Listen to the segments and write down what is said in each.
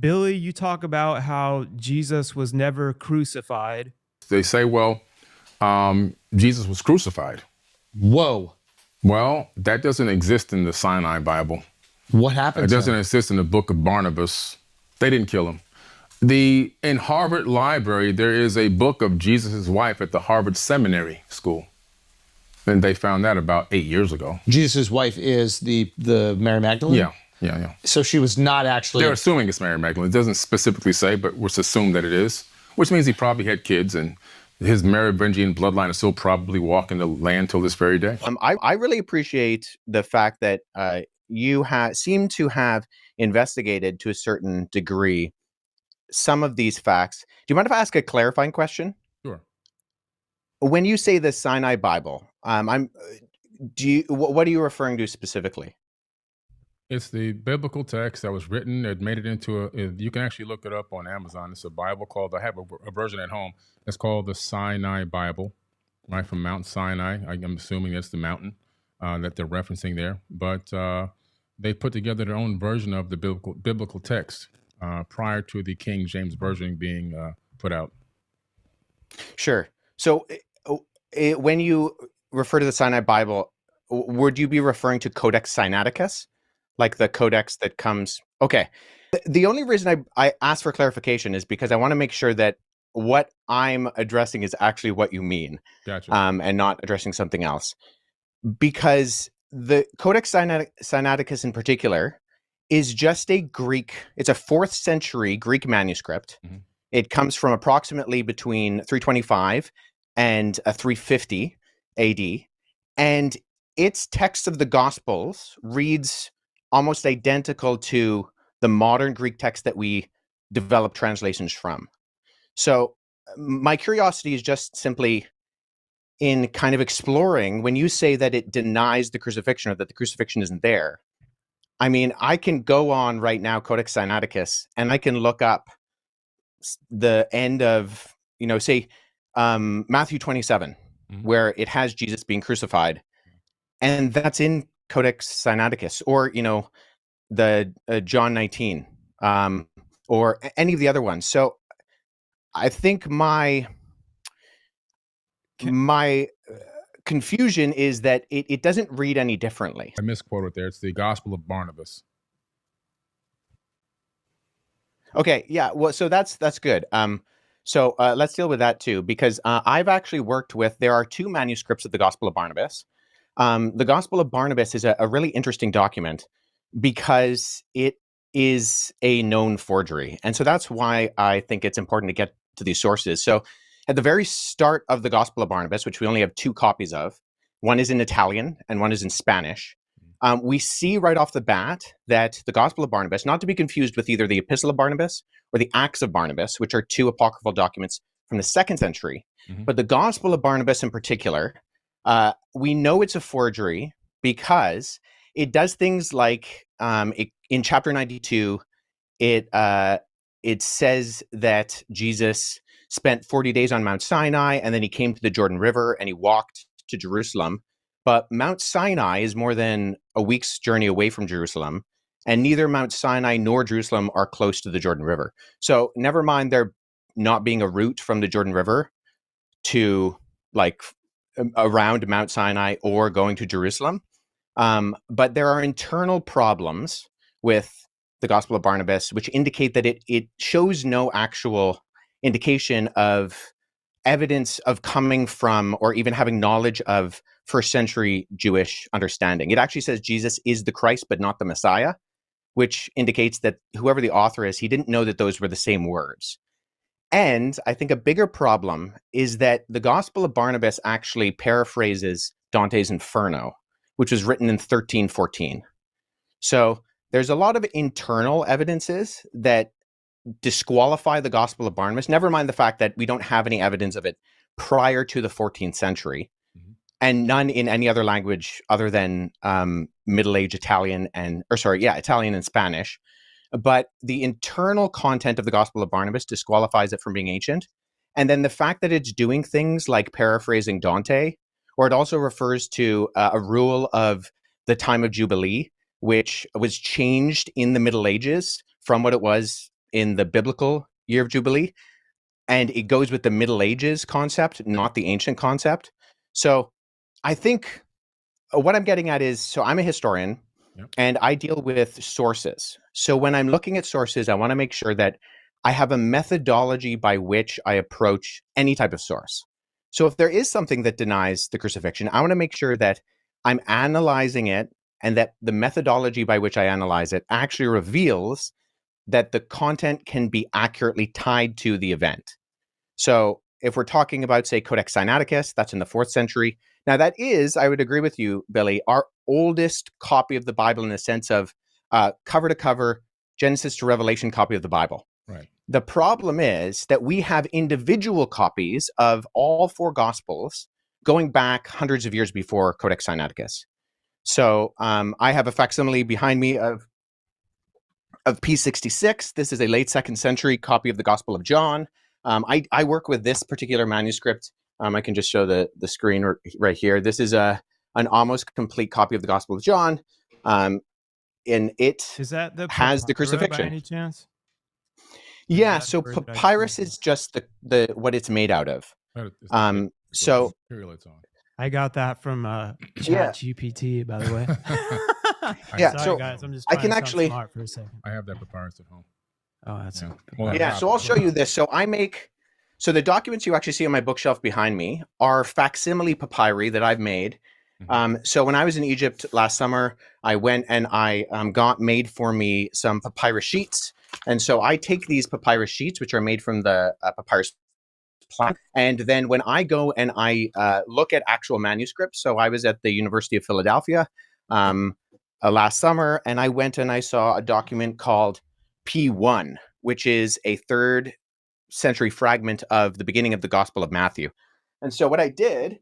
Billy, you talk about how Jesus was never crucified. They say, well, Jesus was crucified. Whoa. Well, that doesn't exist in the Sinai Bible. What happened It to doesn't him? exist in the book of Barnabas. They didn't kill him. In Harvard Library, there is a book of Jesus' wife at the Harvard Seminary School. And they found that about 8 years ago. Jesus' wife is the Mary Magdalene? Yeah. So she was not actually... They're assuming it's Mary Magdalene. It doesn't specifically say, but let's assume that it is, which means he probably had kids, and his Merovingian bloodline is still probably walking the land till this very day. I really appreciate the fact that you seem to have investigated to a certain degree some of these facts. Do you mind if I ask a clarifying question? Sure. When you say the Sinai Bible, what are you referring to specifically? It's the biblical text that was written. It made it into you can actually look it up on Amazon. It's a Bible called, I have a version at home. It's called the Sinai Bible, right, from Mount Sinai. I'm assuming that's the mountain that they're referencing there. But they put together their own version of the biblical text prior to the King James Version being put out. Sure. So when you refer to the Sinai Bible, would you be referring to Codex Sinaiticus? Like the codex that comes... Okay. The only reason I asked for clarification is because I want to make sure that what I'm addressing is actually what you mean. Gotcha. And not addressing something else. Because the Codex Sinaiticus in particular is just a Greek... It's a 4th century Greek manuscript. Mm-hmm. It comes from approximately between 325 and 350 AD. And its text of the Gospels reads almost identical to the modern Greek text that we develop translations from. So my curiosity is just simply in kind of exploring, when you say that it denies the crucifixion or that the crucifixion isn't there, I mean, I can go on right now, Codex Sinaiticus, and I can look up the end of, say, Matthew 27, mm-hmm. where it has Jesus being crucified. And that's in Codex Sinaiticus, or, the John 19, or any of the other ones. So I think my confusion is that it doesn't read any differently. I misquoted there. It's the Gospel of Barnabas. Okay, yeah. Well, so that's good. So let's deal with that too, because I've actually worked with... There are 2 manuscripts of the Gospel of Barnabas. The Gospel of Barnabas is a really interesting document because it is a known forgery. And so that's why I think it's important to get to these sources. So at the very start of the Gospel of Barnabas, which we only have 2 copies of, one is in Italian and one is in Spanish, we see right off the bat that the Gospel of Barnabas, not to be confused with either the Epistle of Barnabas or the Acts of Barnabas, which are 2 apocryphal documents from the 2nd century, mm-hmm. but the Gospel of Barnabas in particular, we know it's a forgery because it does things like in chapter 92, it says that Jesus spent 40 days on Mount Sinai, and then he came to the Jordan River and he walked to Jerusalem. But Mount Sinai is more than a week's journey away from Jerusalem, and neither Mount Sinai nor Jerusalem are close to the Jordan River. So never mind there not being a route from the Jordan River to around Mount Sinai or going to Jerusalem. But there are internal problems with the Gospel of Barnabas, which indicate that it shows no actual indication of evidence of coming from or even having knowledge of 1st century Jewish understanding. It actually says Jesus is the Christ, but not the Messiah, which indicates that whoever the author is, he didn't know that those were the same words. And I think a bigger problem is that the Gospel of Barnabas actually paraphrases Dante's Inferno, which was written in 1314. So there's a lot of internal evidences that disqualify the Gospel of Barnabas, never mind the fact that we don't have any evidence of it prior to the 14th century, mm-hmm. and none in any other language other than Middle Age Italian Italian and Spanish. But the internal content of the Gospel of Barnabas disqualifies it from being ancient. And then the fact that it's doing things like paraphrasing Dante, or it also refers to a rule of the time of Jubilee, which was changed in the Middle Ages from what it was in the biblical year of Jubilee, and it goes with the Middle Ages concept, not the ancient concept. So I think what I'm getting at is, so I'm a historian. Yep. And I deal with sources. So when I'm looking at sources, I want to make sure that I have a methodology by which I approach any type of source. So if there is something that denies the crucifixion, I want to make sure that I'm analyzing it and that the methodology by which I analyze it actually reveals that the content can be accurately tied to the event. So if we're talking about, say, Codex Sinaiticus, that's in the 4th century. Now that is, I would agree with you, Billy, our oldest copy of the Bible in the sense of cover to cover, Genesis to Revelation copy of the Bible. Right. The problem is that we have individual copies of all 4 Gospels going back hundreds of years before Codex Sinaiticus. So I have a facsimile behind me of P66. This is a late 2nd century copy of the Gospel of John. I work with this particular manuscript. I can just show the screen right here. This is an almost complete copy of the Gospel of John. And it Is that the has the papyrus crucifixion. by any chance? Yeah, that so the word that I papyrus said? is just the what it's made out of. So material it's on. I got that from Yeah. ChatGPT, by the way. Yeah, Sorry, so guys. I'm just I trying can to sound actually- smart for a second. I have that papyrus at home. Oh, that's Yeah. Well, yeah, so I'll show you this. So the documents you actually see on my bookshelf behind me are facsimile papyri that I've made. So when I was in Egypt last summer, I went and I got made for me some papyrus sheets. And so I take these papyrus sheets, which are made from the papyrus plant. And then when I go and I look at actual manuscripts, so I was at the University of Philadelphia last summer, and I went and I saw a document called P1, which is a 3rd century fragment of the beginning of the Gospel of Matthew. And so what I did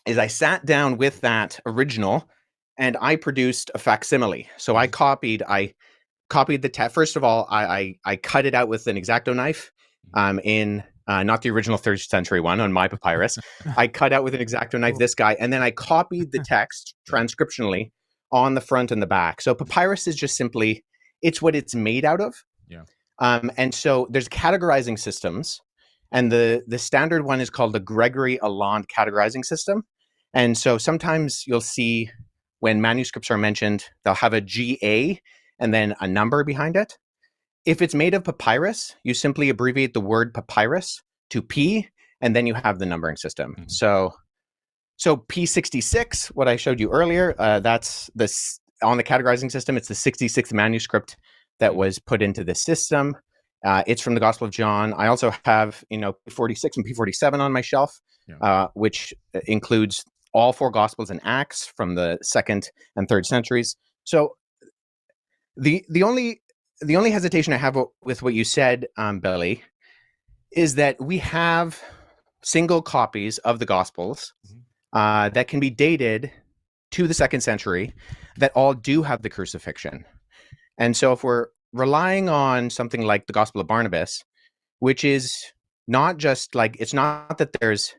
is I sat down with that original and I produced a facsimile. So I copied the text. First of all, I cut it out with an X-Acto knife in not the original 3rd century one on my papyrus. I cut out with an X-Acto knife this guy, and then I copied the text transcriptionally on the front and the back. So papyrus is just simply, it's what it's made out of. Yeah. And so there's categorizing systems, and the standard one is called the Gregory Allende categorizing system. And so sometimes you'll see when manuscripts are mentioned, they'll have a GA and then a number behind it. If it's made of papyrus, you simply abbreviate the word papyrus to P, and then you have the numbering system. Mm-hmm. So P66, what I showed you earlier, that's this on the categorizing system. It's the 66th manuscript that was put into the system. It's from the Gospel of John. I also have, P46 and P47 on my shelf, which includes all 4 Gospels and Acts from the 2nd and 3rd centuries. So the only hesitation I have with what you said, Billy, is that we have single copies of the Gospels that can be dated to the 2nd century that all do have the crucifixion. And so if we're relying on something like the Gospel of Barnabas, which is not just like, it's not that there's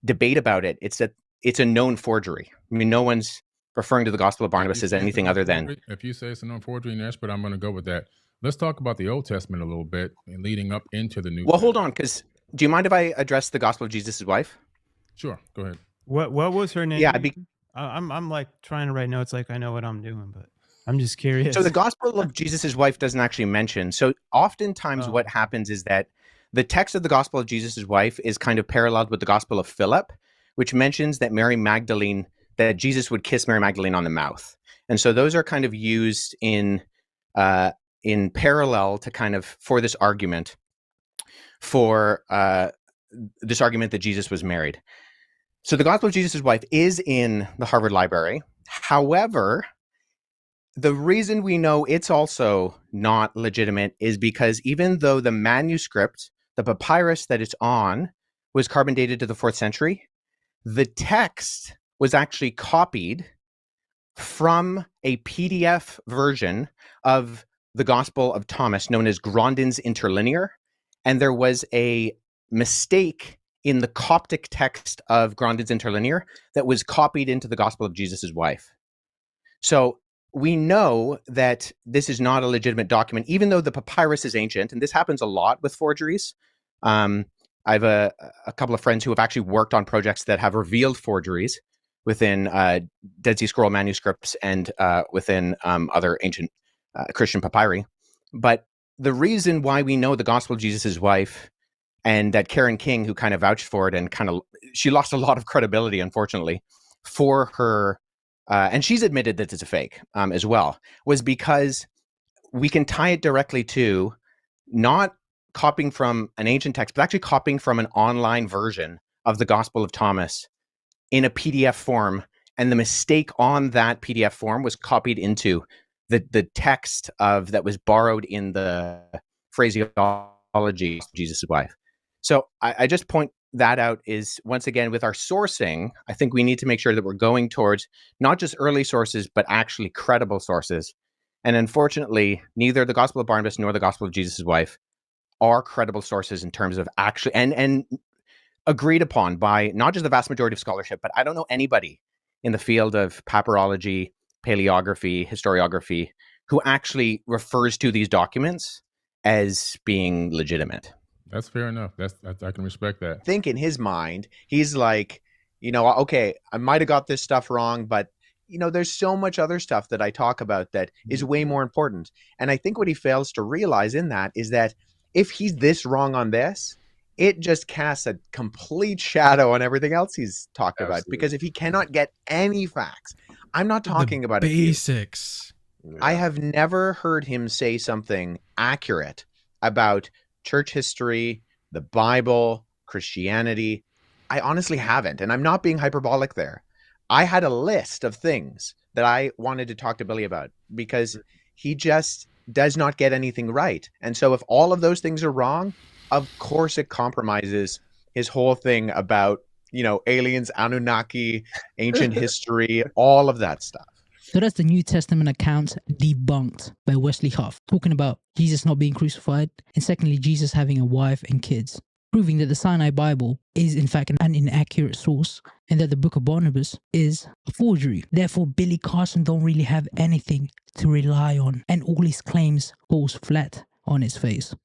debate about it, it's that it's a known forgery. I mean, no one's referring to the Gospel of Barnabas as anything other than... If you say it's a known forgery, yes, but I'm going to go with that. Let's talk about the Old Testament a little bit and leading up into the New. Well, hold on, because do you mind if I address the Gospel of Jesus' wife? Sure, go ahead. What was her name? Yeah, I'm like trying to write notes like I know what I'm doing, but I'm just curious. So the Gospel of Jesus' wife doesn't actually mention. So oftentimes what happens is that the text of the Gospel of Jesus' wife is kind of paralleled with the Gospel of Philip, which mentions that that Jesus would kiss Mary Magdalene on the mouth. And so those are kind of used in parallel to kind of for this argument that Jesus was married. So the Gospel of Jesus' wife is in the Harvard Library. However, the reason we know it's also not legitimate is because even though the manuscript, the papyrus that it's on, was carbon dated to the 4th century, the text was actually copied from a PDF version of the Gospel of Thomas known as Grandin's Interlinear. And there was a mistake in the Coptic text of Grandin's Interlinear that was copied into the Gospel of Jesus' wife. So we know that this is not a legitimate document, even though the papyrus is ancient, and this happens a lot with forgeries. I have a couple of friends who have actually worked on projects that have revealed forgeries within Dead Sea Scroll manuscripts and within other ancient Christian papyri. But the reason why we know the Gospel of Jesus' wife and that Karen King, who kind of vouched for it and she lost a lot of credibility, unfortunately, for her, and she's admitted that it's a fake as well, was because we can tie it directly to not copying from an ancient text, but actually copying from an online version of the Gospel of Thomas in a PDF form. And the mistake on that PDF form was copied into the text that was borrowed in the phraseology of Jesus' wife. So I just point that out is, once again, with our sourcing, I think we need to make sure that we're going towards not just early sources, but actually credible sources. And unfortunately, neither the Gospel of Barnabas nor the Gospel of Jesus' wife are credible sources in terms of actually, and agreed upon by not just the vast majority of scholarship, but I don't know anybody in the field of papyrology, paleography, historiography, who actually refers to these documents as being legitimate. That's fair enough. I can respect that. I think in his mind, he's like, okay, I might have got this stuff wrong, but there's so much other stuff that I talk about that is way more important. And I think what he fails to realize in that is that if he's this wrong on this, it just casts a complete shadow on everything else he's talked about. Because if he cannot get any facts, I'm not talking about basics. I have never heard him say something accurate about church history, the Bible, Christianity. I honestly haven't. And I'm not being hyperbolic there. I had a list of things that I wanted to talk to Billy about because he just does not get anything right. And so if all of those things are wrong, of course it compromises his whole thing about, aliens, Anunnaki, ancient history, all of that stuff. So that's the New Testament account debunked by Wesley Huff, talking about Jesus not being crucified, and secondly, Jesus having a wife and kids, proving that the Sinai Bible is in fact an inaccurate source, and that the Book of Barnabas is a forgery. Therefore, Billy Carson don't really have anything to rely on, and all his claims falls flat on its face.